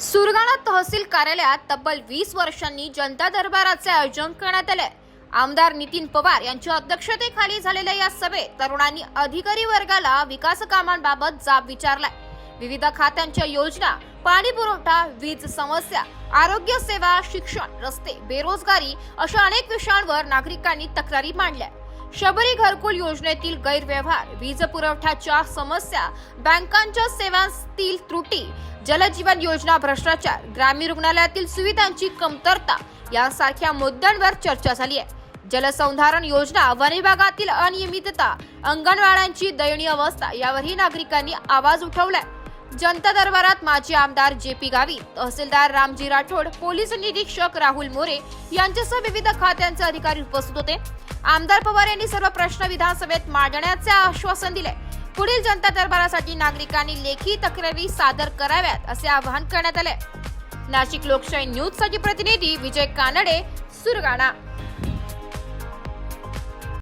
सुरगाणा तहसील कार्यालयात तब्बल 20 वर्षांनी जनता दरबाराचे आयोजन करण्यात आले। आमदार नितीन पवार यांच्या अध्यक्षतेखाली झालेल्या या सभेत तरुणांनी अधिकारी वर्गाला विकास कामांबाबत जाब विचारलाय। विविध खात्यांच्या योजना, पाणी पुरवठा, वीज समस्या, आरोग्य सेवा, शिक्षण, रस्ते, बेरोजगारी अशा अनेक विषयांवर नागरिकांनी तक्रारी मांडल्या। शबरी घरकुल योजनेतील गैरव्यवहार, वीज पुरवठ्याच्या समस्या, बँकांच्या सेवांतील त्रुटी, जलजीवन योजना भ्रष्टाचार, ग्रामीण रुग्णालयातील सुविधांची कमतरता यांसारख्या मुद्द्यांवर चर्चा झाली आहे। जलसंधारण योजना, वन विभागातील अनियमितता, अंगणवाड्यांची दयनीय अवस्था यावरही नागरिकांनी आवाज उठवलाय। जनता दरबारात माजी आमदार जे.पी. गावित, तहसीलदार रामजी राठोड, पोलीस निरीक्षक राहुल मोरे यांच्यासह विविध खात्यांचे अधिकारी उपस्थित होते। आमदार पवार यांनी सर्व प्रश्न विधानसभेत मांडण्याचे आश्वासन दिले। पुढील जनता दरबारासाठी नागरिकांनी लेखी तक्रारी सादर कराव्यात असे आवाहन करण्यात आले। नाशिक लोकशाही न्यूज साठी प्रतिनिधी विजय कानडे, सुरगाणा।